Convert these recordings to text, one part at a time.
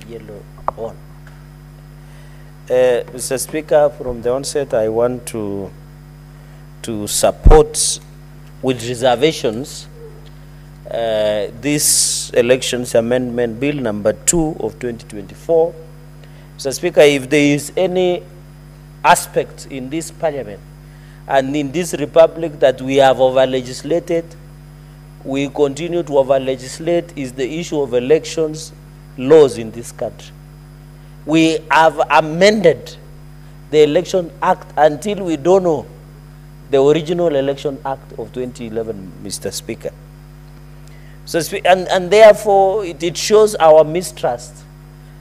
yellow on. Mr. Speaker, from the onset, I want to support with reservations this Elections Amendment Bill number 2 of 2024. Mr. Speaker, if there is any aspect in this parliament and in this republic that we have over-legislated, we continue to over-legislate, is the issue of elections laws in this country. We have amended the Election Act until we don't know the original Election Act of 2011, Mr. Speaker. So, and therefore, it shows our mistrust,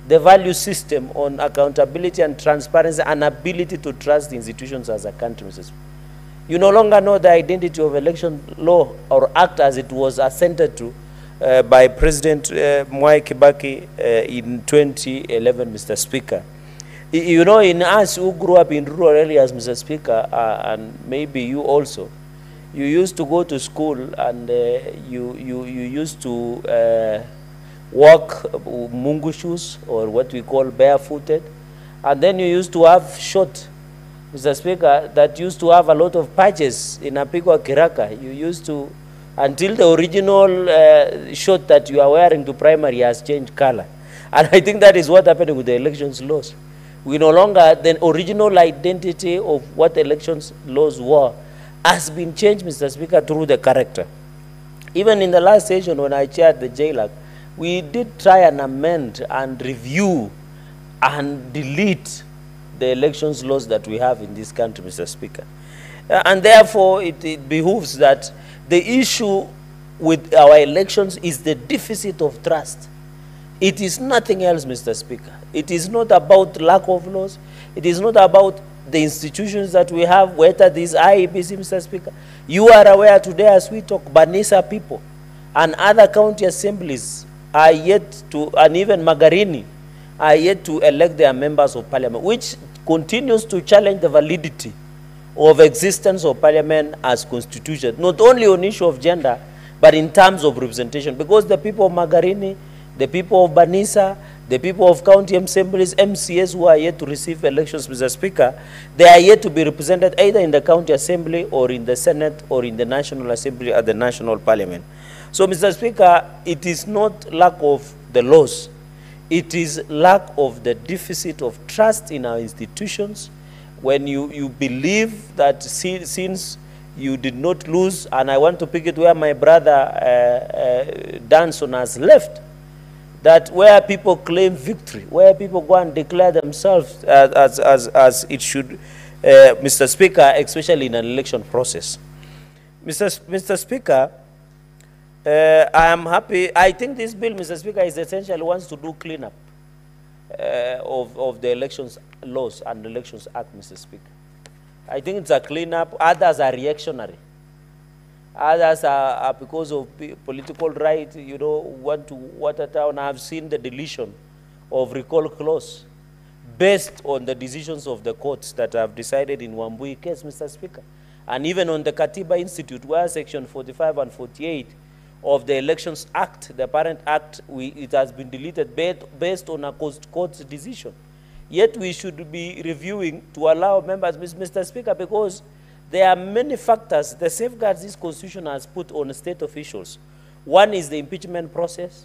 the value system on accountability and transparency and ability to trust the institutions as a country, Mr. Speaker. You no longer know the identity of election law or act as it was assented to by President Mwai Kibaki in 2011, Mr. Speaker. You know, in us who grew up in rural areas, Mr. Speaker, and maybe you also, you used to go to school and you used to walk mungu shoes, or what we call barefooted, and then you used to have short, Mr. Speaker, that used to have a lot of patches in Apigwa Kiraka. You used to, until the original shirt that you are wearing to primary has changed color. And I think that is what happened with the elections laws. We no longer, the original identity of what elections laws were has been changed, Mr. Speaker, through the character. Even in the last session when I chaired the JLAC, we did try and amend and review and delete the elections laws that we have in this country, Mr. Speaker. And therefore, it behooves that the issue with our elections is the deficit of trust. It is nothing else, Mr. Speaker. It is not about lack of laws. It is not about the institutions that we have, whether this IEBC, Mr. Speaker. You are aware today as we talk, Banisa people and other county assemblies are yet to, and even Magarini, are yet to elect their members of parliament, which continues to challenge the validity of existence of parliament as constitution, not only on issue of gender, but in terms of representation. Because the people of Magarini, the people of Banisa, the people of county assemblies, MCS who are yet to receive elections, Mr. Speaker, they are yet to be represented either in the county assembly or in the Senate or in the National Assembly at the National Parliament. So, Mr. Speaker, it is not lack of the laws. It is lack of the deficit of trust in our institutions. When you believe that since you did not lose, and I want to pick it where my brother Danson has left, that where people claim victory, where people go and declare themselves as it should, Mr. Speaker, especially in an election process. Mr. Speaker, I am happy. I think this bill, Mr. Speaker, is essentially wants to do cleanup of the elections laws and Elections Act, Mr. Speaker. I think it's a cleanup. Others are reactionary. Others are because of political right, you know, want to water down. I've seen the deletion of recall clause based on the decisions of the courts that have decided in Wambui case, Mr. Speaker. And even on the Katiba Institute, where section 45 and 48 of the Elections Act, the parent act, it has been deleted based on a court's decision. Yet we should be reviewing to allow members, Mr. Speaker, because there are many factors, the safeguards this constitution has put on state officials. One is the impeachment process.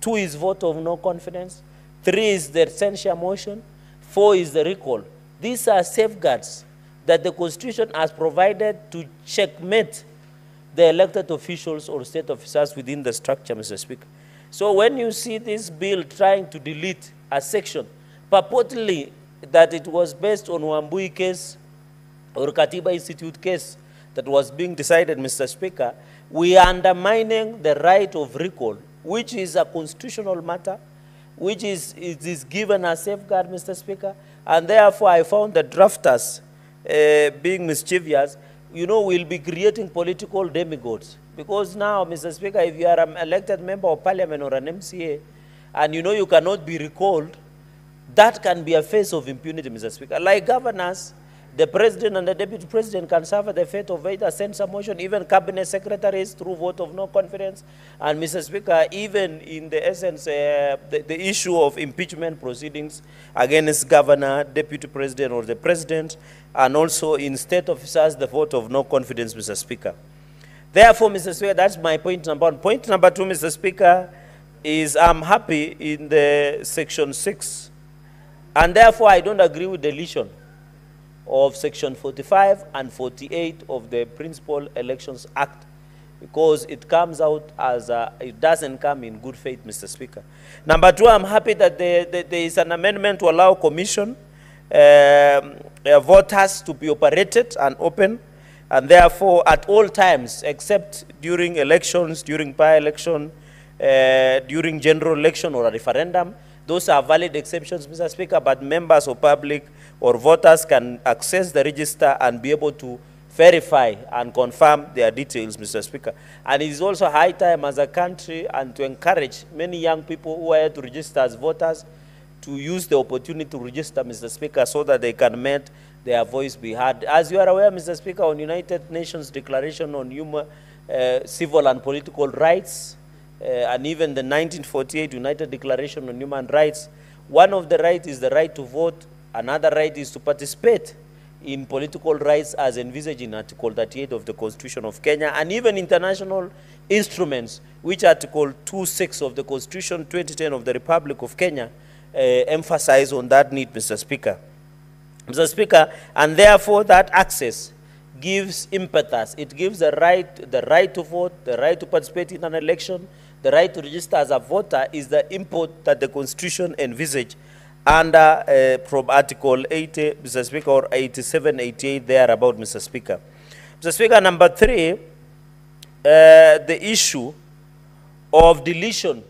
2 is vote of no confidence. 3 is the censure motion. 4 is the recall. These are safeguards that the constitution has provided to checkmate the elected officials or state officers within the structure, Mr. Speaker. So when you see this bill trying to delete a section, purportedly that it was based on Wambui case or Katiba Institute case that was being decided, Mr. Speaker, we are undermining the right of recall, which is a constitutional matter, which is given a safeguard, Mr. Speaker, and therefore I found the drafters being mischievous. You know, we'll be creating political demigods. Because now, Mr. Speaker, if you are an elected member of parliament or an MCA, and you know you cannot be recalled, that can be a face of impunity, Mr. Speaker. Like governors, The president and the deputy president can suffer the fate of either censure motion, even cabinet secretaries through vote of no confidence. And Mr. Speaker, even in the essence, the issue of impeachment proceedings against governor, deputy president, or the president, and also in state officers, the vote of no confidence, Mr. Speaker. Therefore, Mr. Speaker, that's my point number one. Point number two, Mr. Speaker, is I'm happy in the section 6. And therefore, I don't agree with deletion of section 45 and 48 of the Principal Elections Act, because it comes out as it doesn't come in good faith, Mr. Speaker. Number two, I'm happy that there is an amendment to allow commission voters to be operated and open, and therefore at all times except during elections, during by-election, during general election or a referendum. Those are valid exceptions, Mr. Speaker, but members of public or voters can access the register and be able to verify and confirm their details, Mr. Speaker. And it is also high time as a country and to encourage many young people who are here to register as voters to use the opportunity to register, Mr. Speaker, so that they can make their voice be heard. As you are aware, Mr. Speaker, on United Nations Declaration on Human, Civil and Political Rights, and even the 1948 United Declaration on Human Rights, one of the rights is the right to vote, another right is to participate in political rights as envisaged in Article 38 of the Constitution of Kenya, and even international instruments, which Article 2.6 of the Constitution 2010 of the Republic of Kenya emphasize on that need, Mr. Speaker. Mr. Speaker, and therefore that access gives impetus. It gives the right to vote, the right to participate in an election, the right to register as a voter is the import that the Constitution envisaged under from Article 80, Mr. Speaker, or 87, 88, thereabout, Mr. Speaker. Mr. Speaker, number three, the issue of deletion.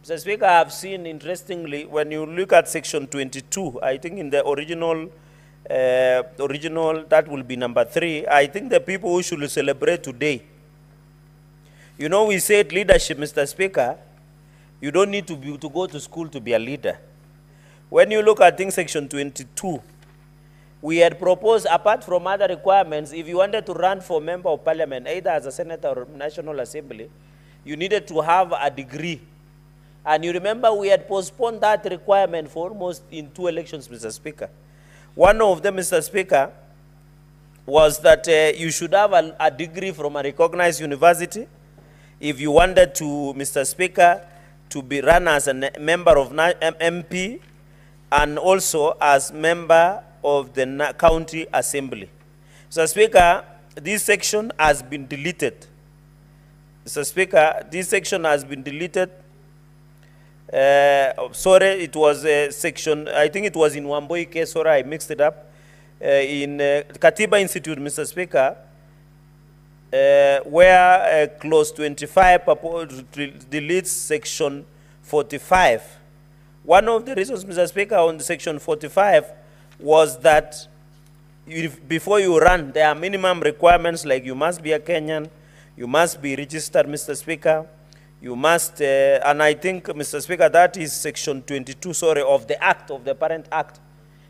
Mr. Speaker, I have seen, interestingly, when you look at section 22, I think in the original, that will be number 3, I think the people who should celebrate today, you know, we said leadership, Mr. Speaker, you don't need to go to school to be a leader. When you look at things section 22, we had proposed, apart from other requirements, if you wanted to run for member of parliament, either as a senator or National Assembly, you needed to have a degree. And you remember we had postponed that requirement for almost in 2 elections, Mr. Speaker. One of them, Mr. Speaker, was that you should have a degree from a recognized university if you wanted to, Mr. Speaker, to be run as a member of MP and also as member of the county assembly. Mr. Speaker, this section has been deleted. Mr. Speaker, this section has been deleted. Sorry, it was section, I think it was in Wamboi case, sorry, I mixed it up. In Katiba Institute, Mr. Speaker, where clause 25 deletes section 45. One of the reasons, Mr. Speaker, on section 45 was that before you run, there are minimum requirements like you must be a Kenyan, you must be registered, Mr. Speaker, you must, and I think, Mr. Speaker, that is section 22, sorry, of the Act, of the Parent Act.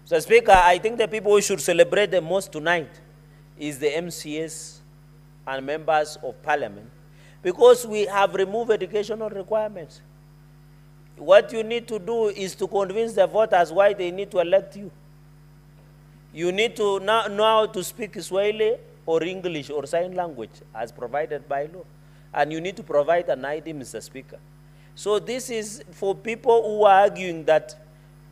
Mr. Speaker, I think the people who should celebrate the most tonight is the MCAs and members of parliament, because we have removed educational requirements. What you need to do is to convince the voters why they need to elect you. You need to know how to speak Swahili or English or sign language as provided by law. And you need to provide an ID, Mr. Speaker. So this is for people who are arguing that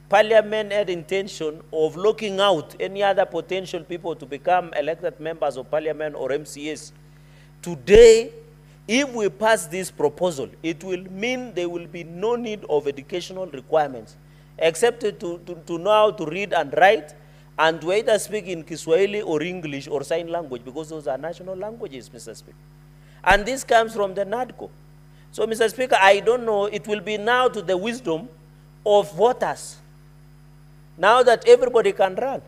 Parliament had intention of locking out any other potential people to become elected members of Parliament or MCAs. Today, if we pass this proposal, it will mean there will be no need of educational requirements, except to know how to read and write, and to either speak in Kiswahili or English or sign language, because those are national languages, Mr. Speaker. And this comes from the NADCO. So, Mr. Speaker, I don't know, it will be now to the wisdom of voters, now that everybody can run.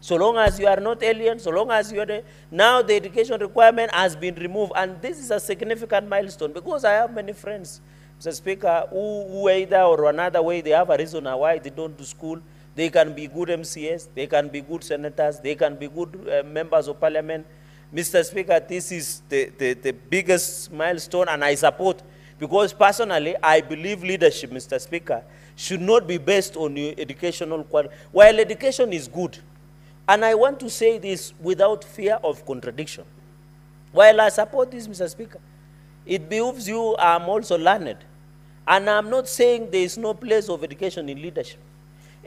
So long as you are not alien, so long as you are now the education requirement has been removed, and this is a significant milestone, because I have many friends, Mr. Speaker, who either or another way, they have a reason why they don't do school, They can be good MCAs, they can be good senators, they can be good members of parliament. Mr. Speaker, this is the biggest milestone, and I support, because personally, I believe leadership, Mr. Speaker, should not be based on your educational quality. While education is good, and I want to say this without fear of contradiction, while I support this, Mr. Speaker, it behooves you, I'm also learned. And I'm not saying there is no place of education in leadership.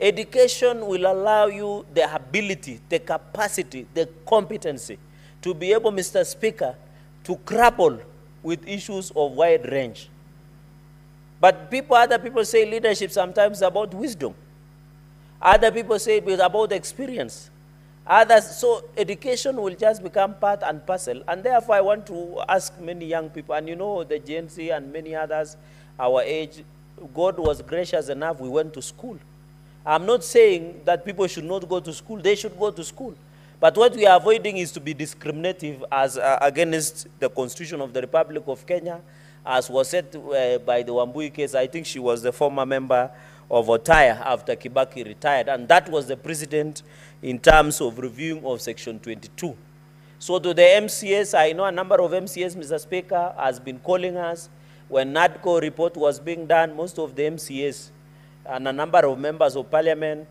Education will allow you the ability, the capacity, the competency to be able, Mr. Speaker, to grapple with issues of wide range. But other people say leadership sometimes is about wisdom. Other people say it's about experience. Others, so education will just become part and parcel. And therefore, I want to ask many young people, and you know, the Gen Z and many others, our age, God was gracious enough, we went to school. I'm not saying that people should not go to school. They should go to school. But what we are avoiding is to be discriminative as against the Constitution of the Republic of Kenya, as was said by the Wambui case. I think she was the former member of Otaya after Kibaki retired, and that was the precedent in terms of reviewing of Section 22. So to the MCAs, I know a number of MCAs, Mr. Speaker, has been calling us. When NADCO report was being done, most of the MCAs and a number of members of parliament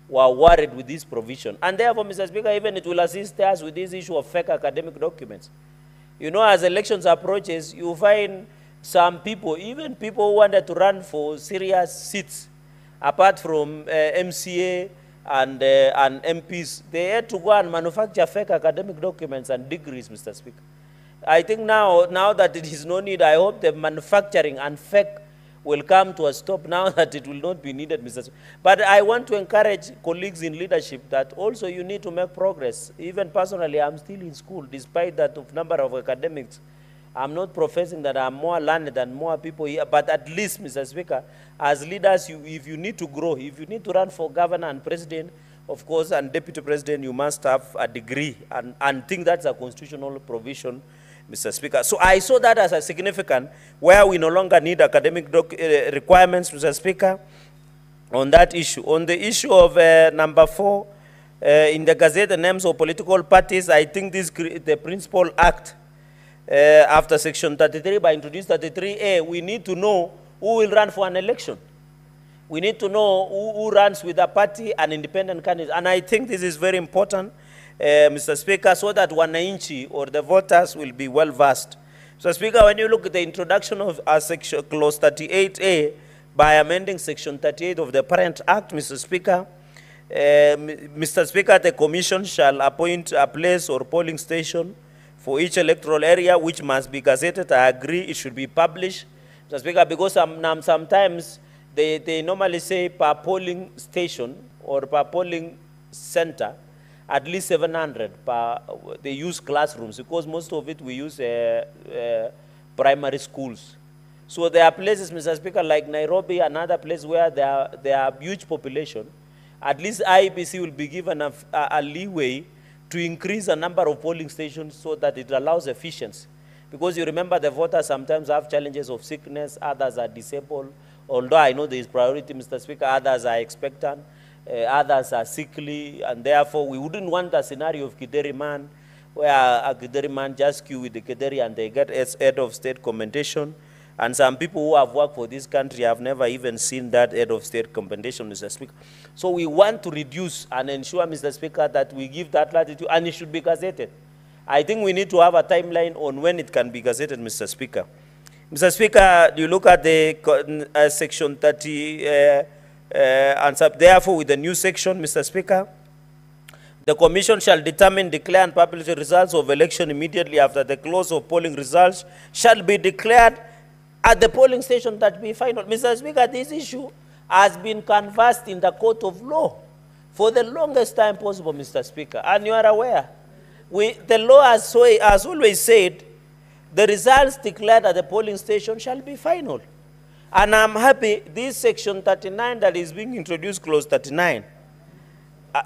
were worried with this provision. And therefore, Mr. Speaker, even it will assist us with this issue of fake academic documents. You know, as elections approaches, you find some people, even people who wanted to run for serious seats, apart from MCA and MPs, they had to go and manufacture fake academic documents and degrees, Mr. Speaker. I think now that it is no need, I hope the manufacturing and fake will come to a stop now that it will not be needed, Mr. Speaker. But I want to encourage colleagues in leadership that also you need to make progress. Even personally, I'm still in school, despite that of number of academics. I'm not professing that I'm more learned than more people here, but at least, Mr. Speaker, as leaders, if you need to grow, if you need to run for governor and president, of course, and deputy president, you must have a degree, and think that's a constitutional provision, Mr. Speaker. So I saw that as a significant, where we no longer need academic requirements, Mr. Speaker, on that issue. On the issue of number 4, in the Gazette, the names of political parties, I think this the principal act after Section 33, by introducing 33A, we need to know who will run for an election. We need to know who runs with a party and independent candidates. And I think this is very important, Mr. Speaker, so that wananchi or the voters will be well versed. Mr. Speaker, when you look at the introduction of section clause 38A by amending Section 38 of the Parent Act, Mr. Speaker, the Commission shall appoint a place or polling station for each electoral area, which must be gazetted. I agree it should be published, Mr. Speaker, because sometimes they normally say per polling station or per polling center, at least 700 per, they use classrooms, because most of it we use primary schools. So there are places, Mr. Speaker, like Nairobi, another place where there are huge population. At least IEBC will be given a leeway to increase the number of polling stations so that it allows efficiency. Because you remember the voters sometimes have challenges of sickness, others are disabled. Although I know there is priority, Mr. Speaker, others are expectant, others are sickly, and therefore we wouldn't want a scenario of Kideri man, where a Kideri man just queue with the Kideri and they get head of state commendation. And some people who have worked for this country have never even seen that head of state commendation, Mr. Speaker. So we want to reduce and ensure, Mr. Speaker, that we give that latitude, and it should be gazetted. I think we need to have a timeline on when it can be gazetted, Mr. Speaker. Mr. Speaker, you look at the Section 30, and so therefore with the new section, Mr. Speaker, the Commission shall determine, declare, and publish the results of election immediately after the close of polling results shall be declared at the polling station that be final. Mr. Speaker, this issue has been canvassed in the court of law for the longest time possible, Mr. Speaker, and you are aware. The law has always said the results declared at the polling station shall be final. And I'm happy this Section 39 that is being introduced, Clause 39,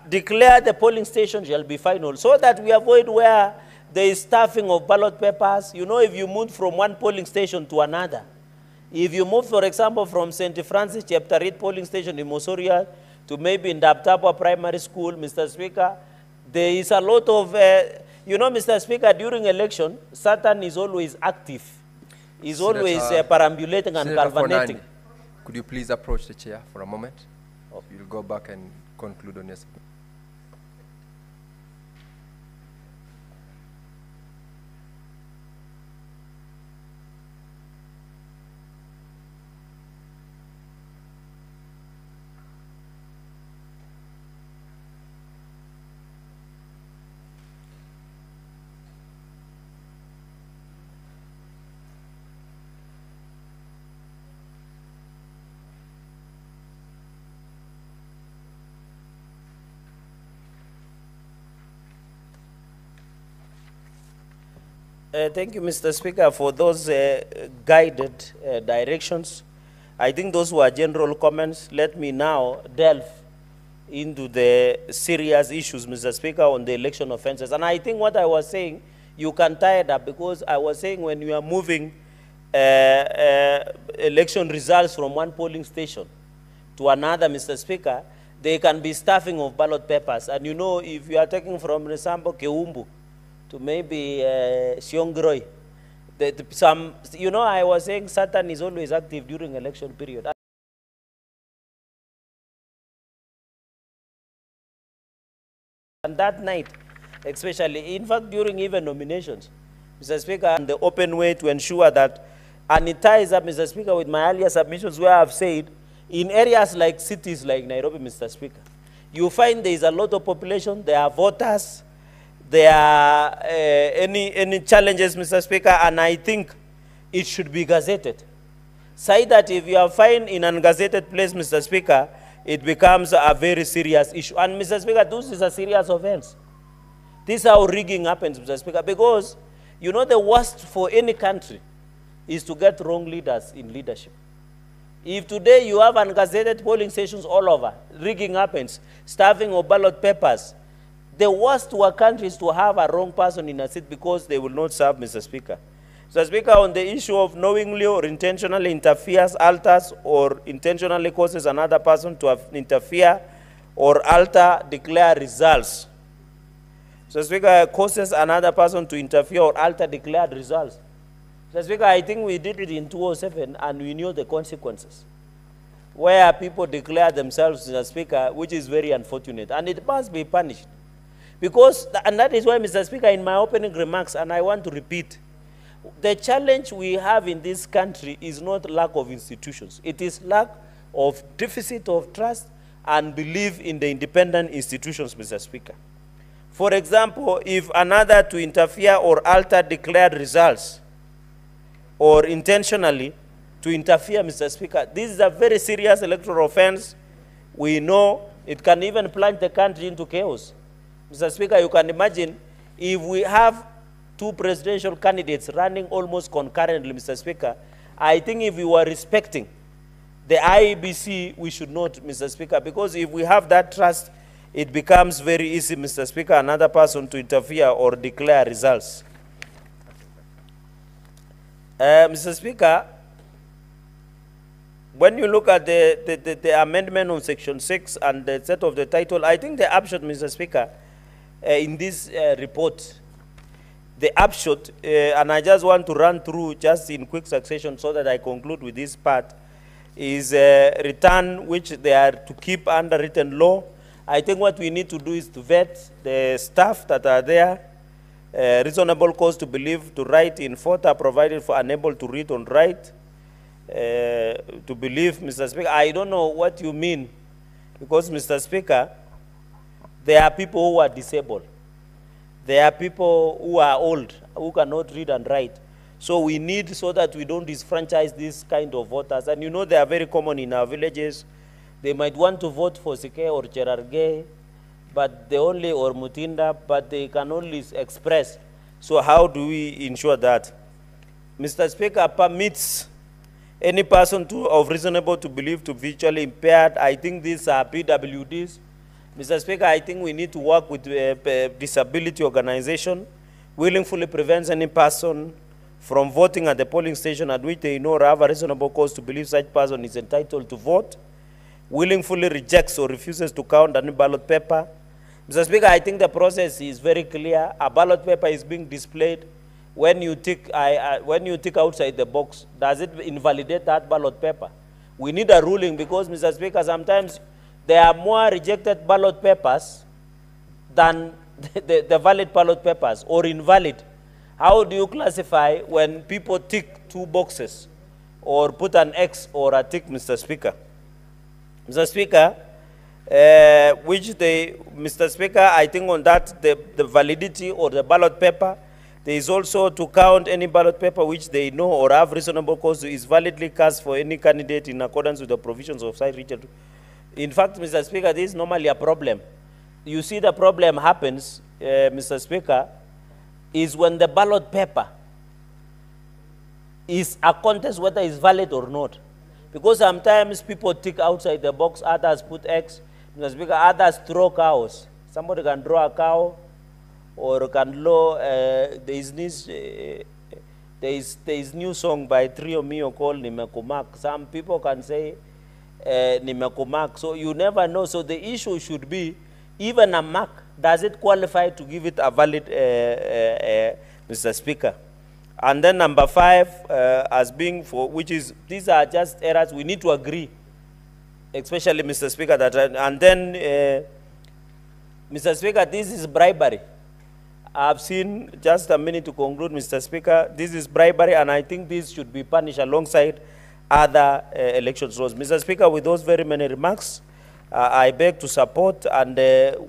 declare the polling station shall be final, so that we avoid where there is stuffing of ballot papers. You know, if you move from one polling station to another, if you move, for example, from St. Francis Cheptarit polling station in Mosoria to maybe in Daptapwa Primary School, Mr. Speaker. There is a lot of, you know, Mr. Speaker, during election, Satan is always active. He's always perambulating and galvanating. Could you please approach the chair for a moment? You'll go back and conclude on your speech. Thank you, Mr. Speaker, for those guided directions. I think those were general comments. Let me now delve into the serious issues, Mr. Speaker, on the election offenses. And I think what I was saying, you can tie it up, because I was saying when you are moving election results from one polling station to another, Mr. Speaker, there can be stuffing of ballot papers. And you know, if you are taking from, for example, Keumbu, to maybe Siongroi. You know, I was saying Satan is always active during election period. And that night, especially, in fact, during even nominations, Mr. Speaker, and the open way to ensure that, and it ties up, Mr. Speaker, with my earlier submissions where I've said, in areas like cities like Nairobi, Mr. Speaker, you find there is a lot of population, there are voters, there are any challenges, Mr. Speaker, and I think it should be gazetted. Say that if you are found in an ungazetted place, Mr. Speaker, it becomes a very serious issue. And Mr. Speaker, this is a serious offense. This is how rigging happens, Mr. Speaker, because you know the worst for any country is to get wrong leaders in leadership. If today you have ungazetted polling stations all over, rigging happens, stuffing of ballot papers, the worst to a country is to have a wrong person in a seat because they will not serve, Mr. Speaker. Mr. Speaker, on the issue of knowingly or intentionally interferes, alters, or intentionally causes another person to interfere or alter, declare results. Mr. Speaker, causes another person to interfere or alter declared results. Mr. Speaker, I think we did it in 2007 and we knew the consequences, where people declare themselves, Mr. Speaker, which is very unfortunate, and it must be punished. Because, and that is why, Mr. Speaker, in my opening remarks, and I want to repeat, the challenge we have in this country is not lack of institutions. It is lack of deficit of trust and belief in the independent institutions, Mr. Speaker. For example, if another to interfere or alter declared results, or intentionally to interfere, Mr. Speaker, this is a very serious electoral offense. We know it can even plunge the country into chaos. Mr. Speaker, you can imagine if we have two presidential candidates running almost concurrently, Mr. Speaker, I think if we were respecting the IEBC, we should not, Mr. Speaker, because if we have that trust, it becomes very easy, Mr. Speaker, another person to interfere or declare results. Mr. Speaker, when you look at the amendment on Section 6 and the set of the title, I think the upshot, Mr. Speaker, in this report, the upshot, and I just want to run through just in quick succession so that I conclude with this part, is return which they are to keep under written law. I think what we need to do is to vet the staff that are there, reasonable cause to believe to write in fault are provided for unable to read or write. To believe, Mr. Speaker, I don't know what you mean, because, Mr. Speaker, there are people who are disabled. There are people who are old, who cannot read and write. So we need, so that we don't disfranchise these kind of voters. And you know they are very common in our villages. They might want to vote for Sen or Cherargei, but they only, or Mutinda, but they can only express. So how do we ensure that? Mr. Speaker, permits any person of reasonable to believe to visually impaired. I think these are PWDs. Mr. Speaker, I think we need to work with disability organization, willingly prevents any person from voting at the polling station at which they know or have a reasonable cause to believe such person is entitled to vote. willingly rejects or refuses to count any ballot paper. Mr. Speaker, I think the process is very clear. A ballot paper is being displayed. When you tick outside the box, does it invalidate that ballot paper? We need a ruling because, Mr. Speaker, sometimes there are more rejected ballot papers than the valid ballot papers or invalid. How do you classify when people tick 2 boxes or put an X or a tick, Mr. Speaker? Mr. Speaker, Mr. Speaker, I think on that, the validity or the ballot paper, there is also to count any ballot paper which they know or have reasonable cause is validly cast for any candidate in accordance with the provisions of site region. In fact, Mr. Speaker, this is normally a problem. You see the problem happens, Mr. Speaker, is when the ballot paper is a contest whether it's valid or not. Because sometimes people tick outside the box, others put X. Mr. Speaker, others throw cows. Somebody can draw a cow or can draw, there is new song by Trio Mio called Nimekumak. Some people can say Nimekumak. So you never know. So the issue should be, even a mark, does it qualify to give it a valid, Mr. Speaker? And then number 5, as being for, which is, these are just errors, we need to agree, especially, Mr. Speaker, that, and then, Mr. Speaker, this is bribery. I've seen, just a minute to conclude, Mr. Speaker, this is bribery, and I think this should be punished alongside other election laws. Mr. Speaker, with those very many remarks, I beg to support, and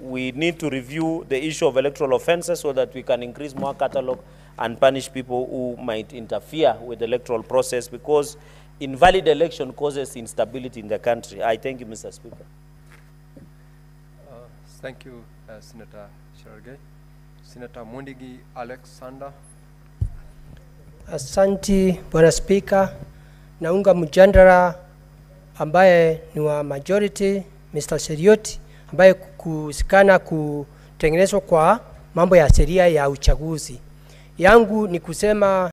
we need to review the issue of electoral offences so that we can increase more catalogue and punish people who might interfere with the electoral process, because invalid election causes instability in the country. I thank you, Mr. Speaker. Thank you, Senator Cherargei. Senator Mundigi Alexander. Asante, Bwana Speaker. Naunga mjadala ambaye ni wa majority, Mr. Serioti, ambaye kusikana kutengenezwa kwa mambo ya sheria ya uchaguzi. Yangu ni kusema